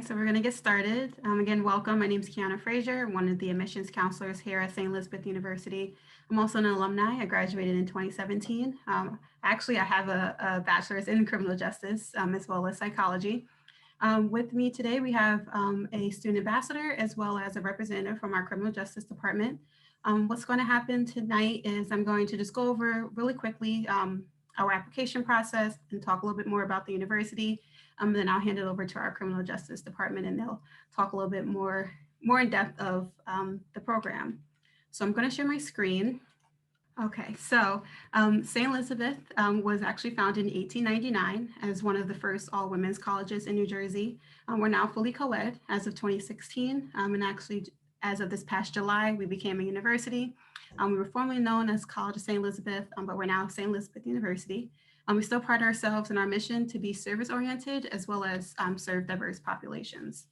right, so we're going to get started. Again, welcome. My name is Kiana Frazier, one of the admissions counselors here at St. Elizabeth University. I'm also an alumni. I graduated in 2017. Actually, I have a bachelor's in criminal justice as well as psychology. With me today, we have a student ambassador as well as a representative from our criminal justice department. What's going to happen tonight is I'm going to just go over really quickly our application process and talk a little bit more about the university. Then I'll hand it over to our criminal justice department and they'll talk a little bit more in depth of the program. So I'm going to share my screen. Okay, so St. Elizabeth was actually founded in 1899 as one of the first all-women's colleges in New Jersey. We're now fully co-ed as of 2016, and actually as of this past July, we became a university. We were formerly known as College of St. Elizabeth, but we're now St. Elizabeth University. We still pride ourselves in our mission to be service-oriented as well as serve diverse populations.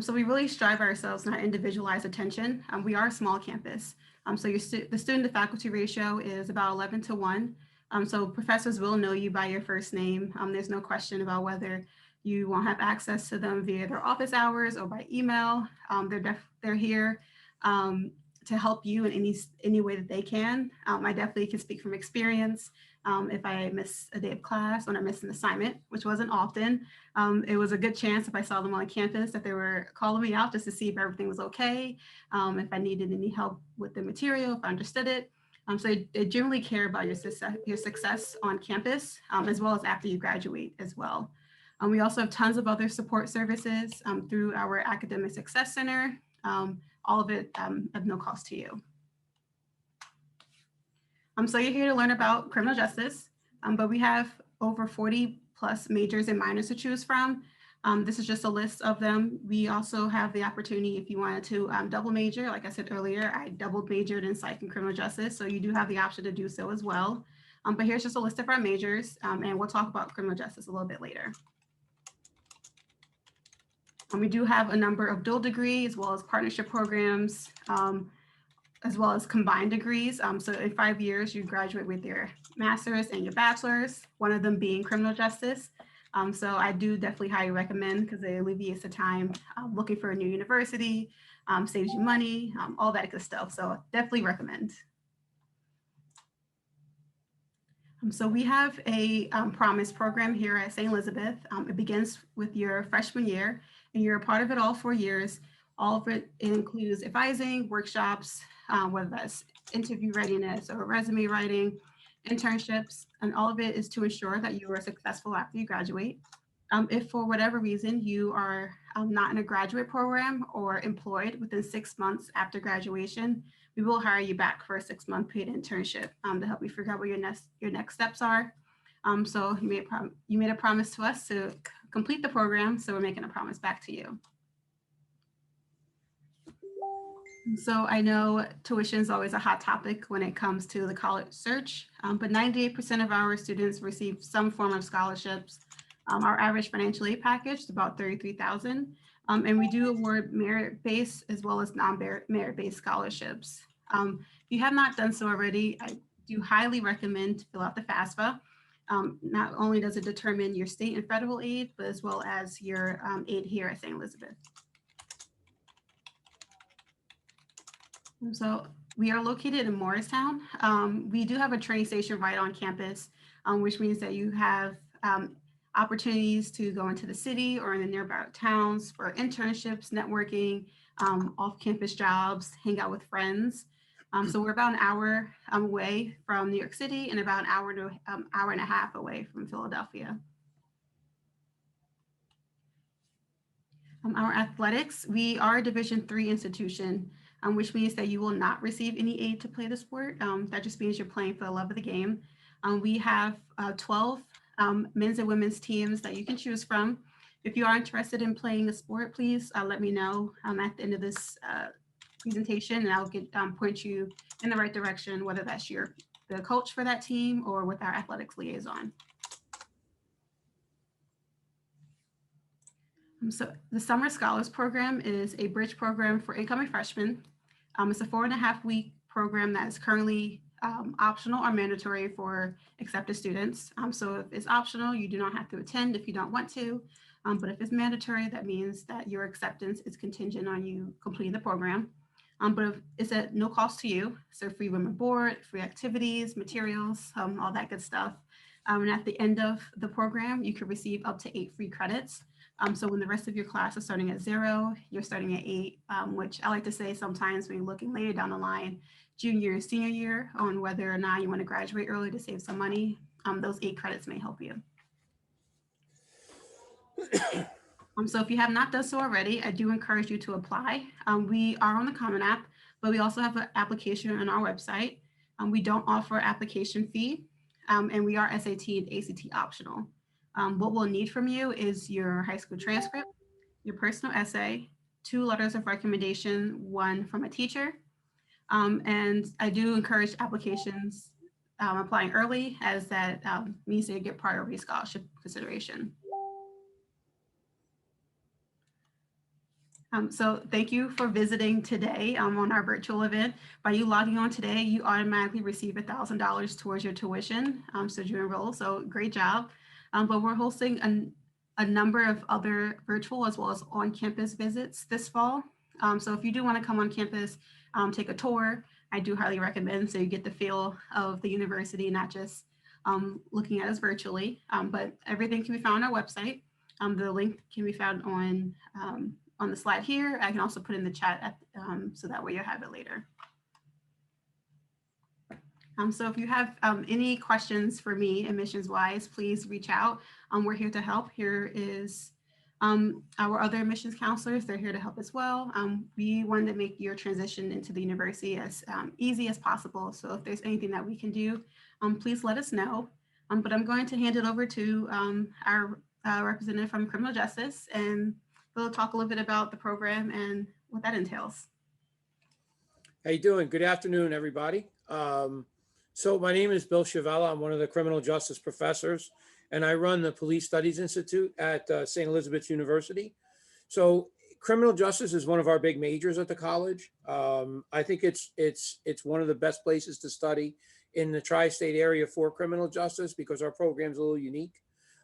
So we really strive ourselves in our individualized attention. We are a small campus. So the student to faculty ratio is about 11 to 1. So professors will know you by your first name. There's no question about whether you won't have access to them via their office hours or by email. They're here to help you in any way that they can. I definitely can speak from experience. If I miss a day of class or I miss an assignment, which wasn't often, it was a good chance if I saw them on campus that they were calling me out just to see if everything was okay, if I needed any help with the material, if I understood it. So they generally care about your success on campus, as well as after you graduate as well. We also have tons of other support services through our Academic Success Center, all of it at no cost to you. So you're here to learn about criminal justice, but we have over 40 plus majors and minors to choose from. This is just a list of them. We also have the opportunity if you wanted to double major. Like I said earlier, I double majored in psych and criminal justice, so you do have the option to do so as well. But here's just a list of our majors, and we'll talk about criminal justice a little bit later. We do have a number of dual degree as well as partnership programs, as well as combined degrees. So in 5 years, you graduate with your master's and your bachelor's, one of them being criminal justice. So I do definitely highly recommend because it alleviates the time looking for a new university, saves you money, all that good stuff. So definitely recommend. So we have a Promise program here at St. Elizabeth. It begins with your freshman year and you're a part of it all 4 years. All of it includes advising, workshops, whether that's interview readiness or resume writing, internships, and all of it is to ensure that you are successful after you graduate. If for whatever reason you are not in a graduate program or employed within 6 months after graduation, we will hire you back for a 6-month paid internship to help you figure out what your next steps are. So you made a promise to us to complete the program, so we're making a promise back to you. So I know tuition is always a hot topic when it comes to the college search, but 98% of our students receive some form of scholarships. Our average financial aid package is about $33,000, and we do award merit-based as well as non-merit-based scholarships. If you have not done so already, I do highly recommend to fill out the FAFSA. Not only does it determine your state and federal aid, but as well as your aid here at St. Elizabeth. So we are located in Morristown. We do have a train station right on campus, which means that you have opportunities to go into the city or in the nearby towns for internships, networking, off-campus jobs, hang out with friends. So we're about an hour away from New York City and about an hour to hour and a half away from Philadelphia. Our athletics, we are a Division III institution, which means that you will not receive any aid to play the sport. That just means you're playing for the love of the game. We have 12 men's and women's teams that you can choose from. If you are interested in playing a sport, please let me know at the end of this presentation, and I'll point you in the right direction, whether that's the coach for that team or with our athletics liaison. So the Summer Scholars Program is a bridge program for incoming freshmen. It's a 4.5-week program that is currently optional or mandatory for accepted students. So if it's optional, you do not have to attend if you don't want to. But if it's mandatory, that means that your acceptance is contingent on you completing the program. But if it's at no cost to you, so free room and board, free activities, materials, all that good stuff. And at the end of the program, you can receive up to 8 free credits. So when the rest of your class is starting at 0, you're starting at 8, which I like to say sometimes when you're looking later down the line, junior and senior year, on whether or not you want to graduate early to save some money, those 8 credits may help you. So if you have not done so already, I do encourage you to apply. We are on the Common App, but we also have an application on our website. We don't offer application fee, and we are SAT and ACT optional. What we'll need from you is your high school transcript, your personal essay, 2 letters of recommendation, 1 from a teacher. And I do encourage applications applying early, as that means they get priority scholarship consideration. So thank you for visiting today on our virtual event. By you logging on today, you automatically receive $1,000 towards your tuition should you enroll. So great job. But we're hosting a number of other virtual as well as on-campus visits this fall. So if you do want to come on campus, take a tour, I do highly recommend, so you get the feel of the university, not just looking at us virtually. But everything can be found on our website. The link can be found on the slide here. I can also put in the chat so that way you'll have it later. So if you have any questions for me admissions wise, please reach out. We're here to help. Here is our other admissions counselors. They're here to help as well. We want to make your transition into the university as easy as possible. So if there's anything that we can do, please let us know. But I'm going to hand it over to our representative from criminal justice, and we'll talk a little bit about the program and what that entails. How you doing? Good afternoon, everybody. So my name is Bill Chavella. I'm one of the criminal justice professors, and I run the Police Studies Institute at St. Elizabeth's University. So criminal justice is one of our big majors at the college. I think it's one of the best places to study in the tri-state area for criminal justice because our program's a little unique.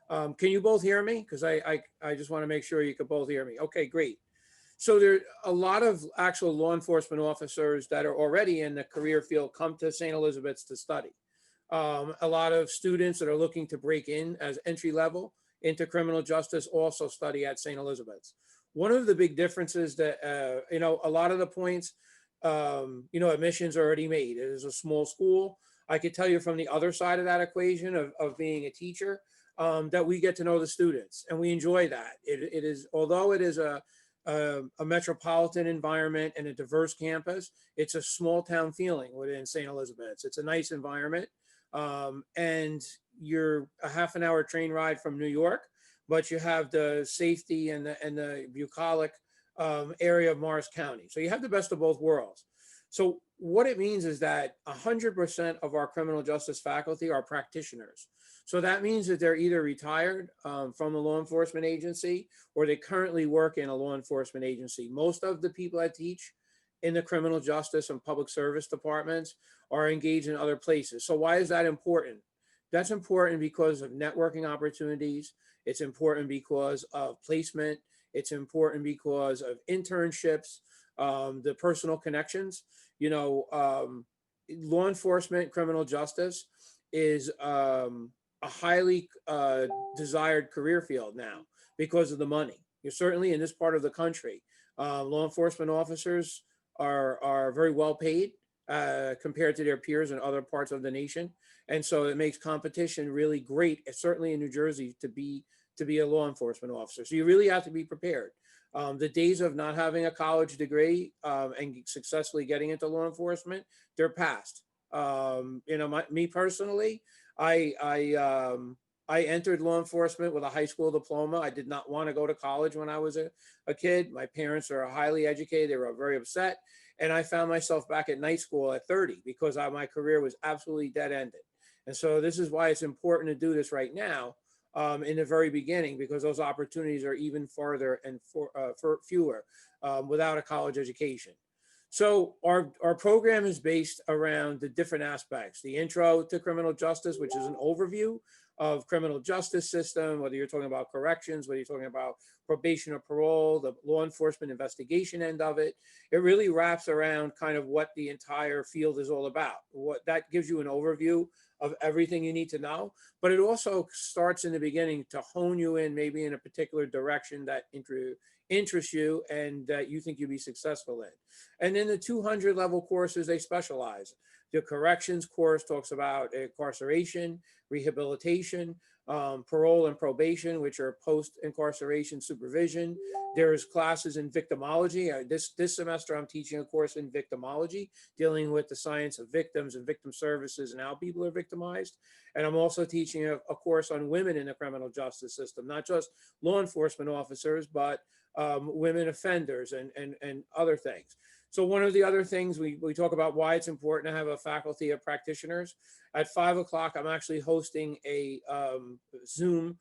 Can you both hear me? Because I just want to make sure you can both hear me. Okay, great. So there are a lot of actual law enforcement officers that are already in the career field come to St. Elizabeth's to study. A lot of students that are looking to break in as entry level into criminal justice also study at St. Elizabeth's. One of the big differences that, a lot of the points, admissions are already made. It is a small school. I could tell you from the other side of that equation of being a teacher, that we get to know the students and we enjoy that. It is, although it is a metropolitan environment and a diverse campus, it's a small town feeling within St. Elizabeth's. It's a nice environment. And you're a half an hour train ride from New York, but you have the safety and the bucolic area of Morris County. So you have the best of both worlds. So what it means is that 100% of our criminal justice faculty are practitioners. So that means that they're either retired from a law enforcement agency or they currently work in a law enforcement agency. Most of the people I teach in the criminal justice and public service departments are engaged in other places. So why is that important? That's important because of networking opportunities. It's important because of placement. It's important because of internships, the personal connections. Law enforcement, criminal justice is a highly desired career field now because of the money. You're certainly in this part of the country. Law enforcement officers are very well paid compared to their peers in other parts of the nation. And so it makes competition really great, certainly in New Jersey, to be a law enforcement officer. So you really have to be prepared. The days of not having a college degree and successfully getting into law enforcement, they're past. Me personally, I entered law enforcement with a high school diploma. I did not want to go to college when I was a kid. My parents are highly educated. They were very upset. And I found myself back at night school at 30 because my career was absolutely dead-ended. And so this is why it's important to do this right now in the very beginning, because those opportunities are even farther and for fewer without a college education. So our program is based around the different aspects, the intro to criminal justice, which is an overview of criminal justice system, whether you're talking about corrections, whether you're talking about probation or parole, the law enforcement investigation end of it. It really wraps around kind of what the entire field is all about. What that gives you an overview of everything you need to know, but it also starts in the beginning to hone you in maybe in a particular direction that interests you and that you think you'll be successful in. And in the 200 level courses, they specialize. The corrections course talks about incarceration, rehabilitation, parole and probation, which are post-incarceration supervision. There's classes in victimology. This semester, I'm teaching a course in victimology, dealing with the science of victims and victim services and how people are victimized. And I'm also teaching a course on women in the criminal justice system, not just law enforcement officers, but women offenders and other things. So one of the other things we talk about why it's important to have a faculty of practitioners. At 5 o'clock, I'm actually hosting a Zoom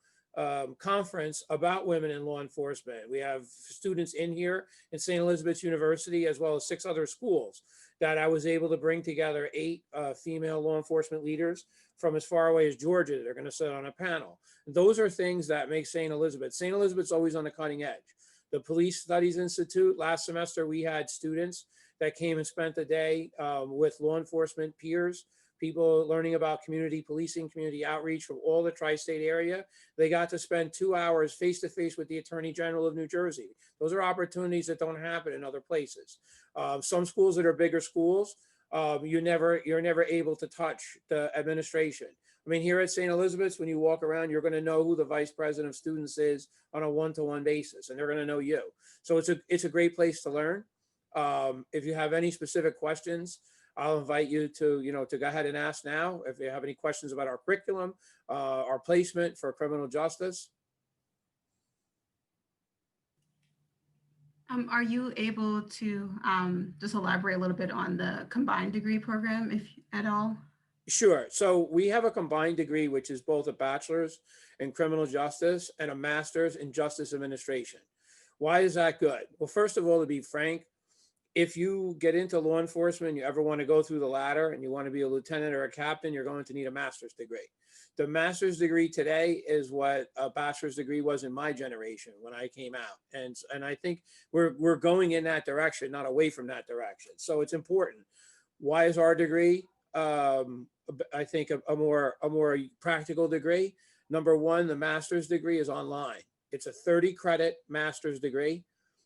conference about women in law enforcement. We have students in here in St. Elizabeth's University, as well as 6 other schools that I was able to bring together 8 female law enforcement leaders from as far away as Georgia. They're going to sit on a panel. Those are things that make St. Elizabeth's always on the cutting edge. The Police Studies Institute, last semester, we had students that came and spent the day with law enforcement peers, people learning about community policing, community outreach from all the tri-state area. They got to spend 2 hours face-to-face with the Attorney General of New Jersey. Those are opportunities that don't happen in other places. Some schools that are bigger schools, you're never able to touch the administration. I mean, here at St. Elizabeth's, when you walk around, you're going to know who the vice president of students is on a one-to-one basis, and they're going to know you. So it's a great place to learn. If you have any specific questions, I'll invite you to go ahead and ask now. If you have any questions about our curriculum, our placement for criminal justice. Are you able to just elaborate a little bit on the combined degree program, if at all? Sure. So we have a combined degree, which is both a bachelor's in criminal justice and a master's in justice administration. Why is that good? Well, first of all, to be frank, if you get into law enforcement, you ever want to go through the ladder and you want to be a lieutenant or a captain, you're going to need a master's degree. The master's degree today is what a bachelor's degree was in my generation when I came out. And I think we're going in that direction, not away from that direction. So it's important. Why is our degree, I think, a more practical degree? Number one, the master's degree is online. It's a 30 credit master's degree.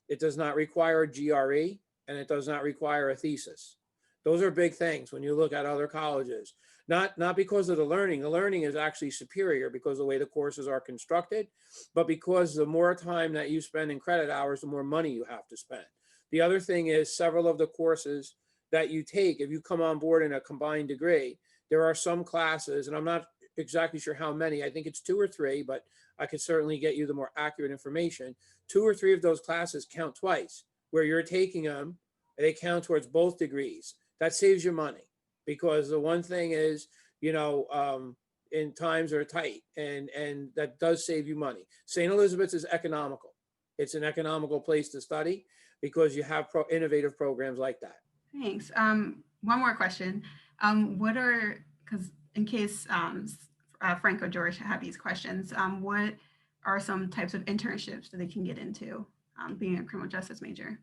It does not require a GRE. And it does not require a thesis. Those are big things when you look at other colleges, not because of the learning. The learning is actually superior because of the way the courses are constructed, but because the more time that you spend in credit hours, the more money you have to spend. The other thing is several of the courses that you take, if you come on board in a combined degree, there are some classes, and I'm not exactly sure how many, I think it's 2 or 3, but I could certainly get you the more accurate information. 2 or 3 of those classes count twice. Where you're taking them, they count towards both degrees. That saves you money because the one thing is, in times are tight and that does save you money. St. Elizabeth's is economical. It's an economical place to study because you have innovative programs like that. Thanks. One more question. Because in case Frank or George have these questions, what are some types of internships that they can get into? Being a criminal justice major?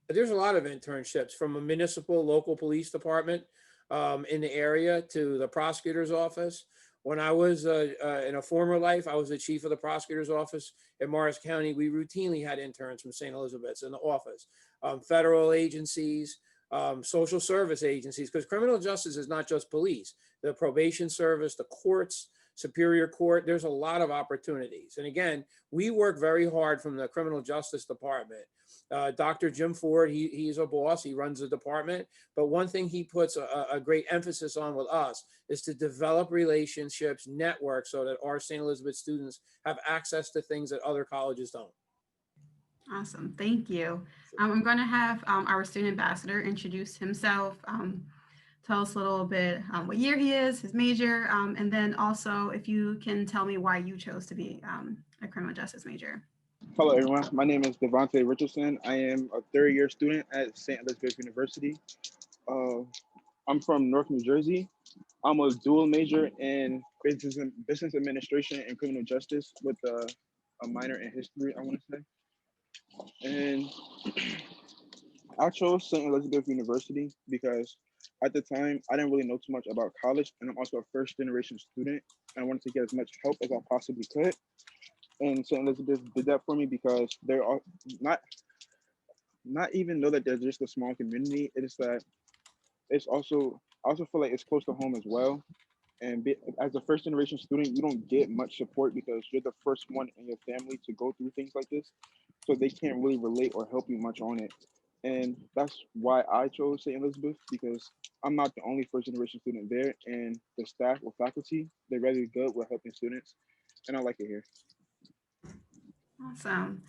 There's a lot of internships from a municipal local police department in the area to the prosecutor's office. When I was in a former life, I was the chief of the prosecutor's office in Morris County. We routinely had interns from St. Elizabeth's in the office, federal agencies, social service agencies, because criminal justice is not just police, the probation service, the courts, Superior Court, there's a lot of opportunities. And again, we work very hard from the criminal justice department. Dr. Jim Ford, he's a boss, he runs the department. But one thing he puts a great emphasis on with us is to develop relationships, networks, so that our St. Elizabeth students have access to things that other colleges don't. Awesome, thank you. I'm going to have our student ambassador introduce himself. Tell us a little bit what year he is, his major, and then also if you can tell me why you chose to be a criminal justice major. Hello, everyone. My name is Devontae Richardson. I am a third year student at St. Elizabeth University. Uh, I'm from North New Jersey. I'm a dual major in business administration and criminal justice with a minor in history, I want to say. And I chose St. Elizabeth University because at the time I didn't really know too much about college, and I'm also a first generation student. And I wanted to get as much help as I possibly could. And St. Elizabeth did that for me because they're all not not even know that they're just a small community. It is that it's also I also feel like it's close to home as well. And as a first generation student, you don't get much support because you're the first one in your family to go through things like this. So they can't really relate or help you much on it. And that's why I chose St. Elizabeth because I'm not the only first generation student there. And the staff or faculty, they're really good with helping students. And I like it here. Awesome.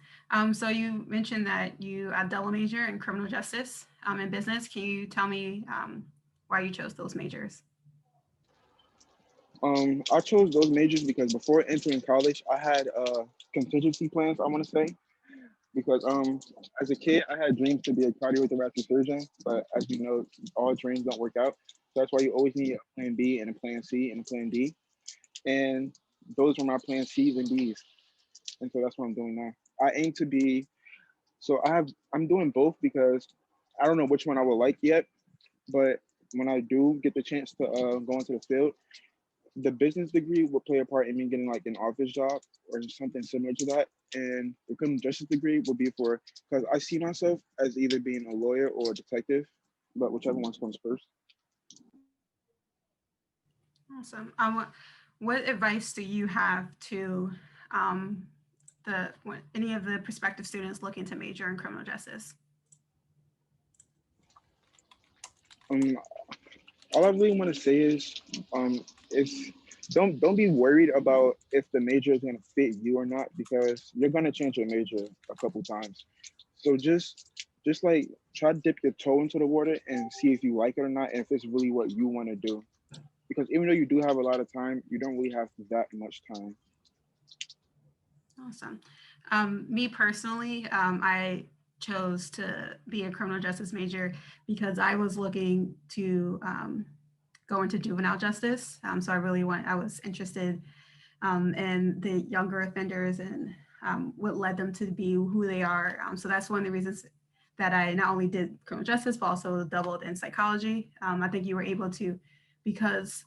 So you mentioned that you are double major in criminal justice and business. Can you tell me why you chose those majors? I chose those majors because before entering college, I had contingency plans, I want to say, because as a kid I had dreams to be a cardiothoracic surgeon, but as you know, all dreams don't work out. So that's why you always need a plan B and a plan C and a plan D. And those were my plan C's and D's. And so that's what I'm doing now. I aim to be I'm doing both because I don't know which one I will like yet, but when I do get the chance to go into the field, the business degree will play a part in me getting like an office job or something similar to that. And the criminal justice degree will be for because I see myself as either being a lawyer or a detective, but whichever one comes first. Awesome. What advice do you have to um, any of the prospective students looking to major in criminal justice? Um, all I really want to say is don't be worried about if the major is gonna fit you or not because you're gonna change your major a couple times. So just like try to dip your toe into the water and see if you like it or not, and if it's really what you want to do. Because even though you do have a lot of time, you don't really have that much time. Awesome. Me personally, I chose to be a criminal justice major because I was looking to go into juvenile justice. So I was interested in the younger offenders and what led them to be who they are. So that's one of the reasons that I not only did criminal justice, but also doubled in psychology. I think you were able to, because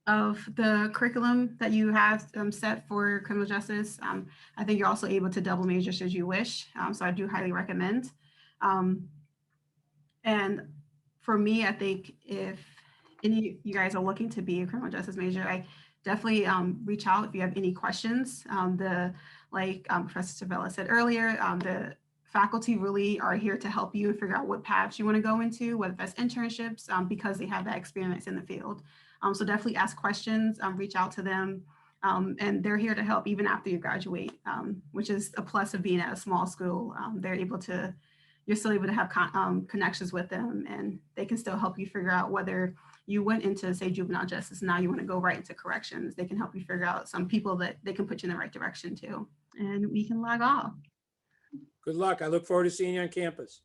of the curriculum that you have set for criminal justice. I think you're also able to double major should you wish. So I do highly recommend. Um, and for me, I think if any of you guys are looking to be a criminal justice major, I definitely reach out if you have any questions. Professor Savella said earlier, the faculty really are here to help you figure out what paths you want to go into, whether that's internships, because they have that experience in the field. So definitely ask questions, reach out to them, and they're here to help even after you graduate, which is a plus of being at a small school. You're still able to have connections with them, and they can still help you figure out whether you went into, say, juvenile justice, now you want to go right into corrections. They can help you figure out some people that they can put you in the right direction to. And we can log off. Good luck. I look forward to seeing you on campus.